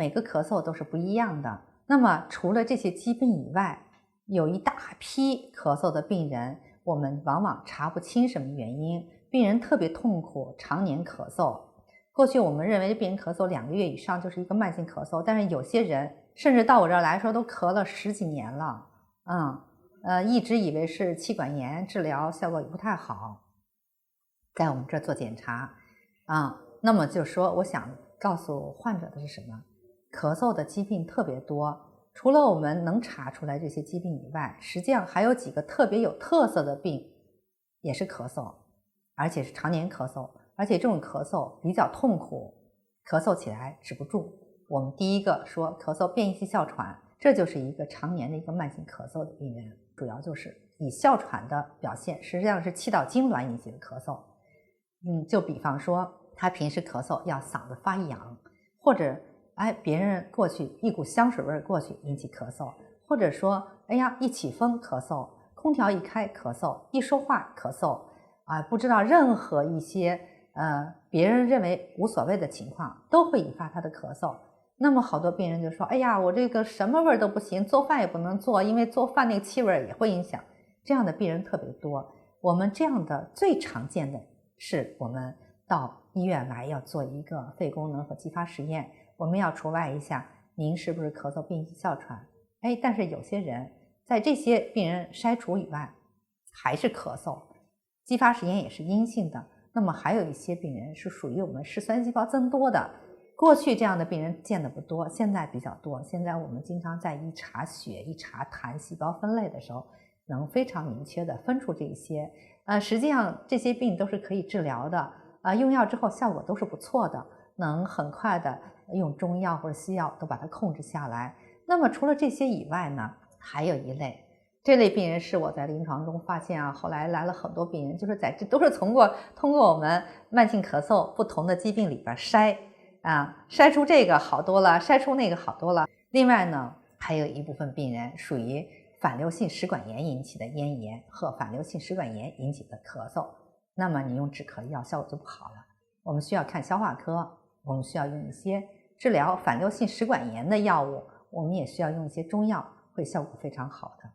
每个咳嗽都是不一样的。那么除了这些疾病以外，有一大批咳嗽的病人，我们往往查不清什么原因，病人特别痛苦，常年咳嗽。过去我们认为病人咳嗽2个月以上就是一个慢性咳嗽，但是有些人甚至到我这儿来说都咳了10几年了，一直以为是气管炎，治疗效果也不太好，在我们这儿做检查那么就说我想告诉患者的是什么？咳嗽的疾病特别多，除了我们能查出来这些疾病以外，实际上还有几个特别有特色的病也是咳嗽，而且是常年咳嗽，而且这种咳嗽比较痛苦，咳嗽起来止不住。我们第一个说咳嗽变异性哮喘，这就是一个常年的一个慢性咳嗽的病人，主要就是以哮喘的表现，实际上是气道痉挛引起的咳嗽。就比方说他平时咳嗽要嗓子发痒，或者别人过去一股香水味过去引起咳嗽，或者说一起风咳嗽，空调一开咳嗽，一说话咳嗽不知道任何一些别人认为无所谓的情况都会引发他的咳嗽。那么好多病人就说我这个什么味都不行，做饭也不能做，因为做饭那个气味也会影响。这样的病人特别多。我们这样的最常见的是我们到医院来要做一个肺功能和继发实验，我们要除外一下您是不是咳嗽变异性哮喘。但是有些人在这些病人筛除以外还是咳嗽，继发实验也是阴性的。那么还有一些病人是属于我们嗜酸细胞增多的，过去这样的病人见的不多，现在比较多。现在我们经常在一查血一查痰细胞分类的时候能非常明确的分出这一些实际上这些病都是可以治疗的用药之后效果都是不错的，能很快的用中药或者西药都把它控制下来。那么除了这些以外呢，还有一类，这类病人是我在临床中发现后来来了很多病人，就是这都是通过我们慢性咳嗽不同的疾病里边筛出这个好多了，筛出那个好多了。另外呢，还有一部分病人属于反流性食管炎引起的咽炎和反流性食管炎引起的咳嗽，那么你用止咳药效果就不好了。我们需要看消化科，我们需要用一些治疗反流性食管炎的药物，我们也需要用一些中药，会效果非常好的。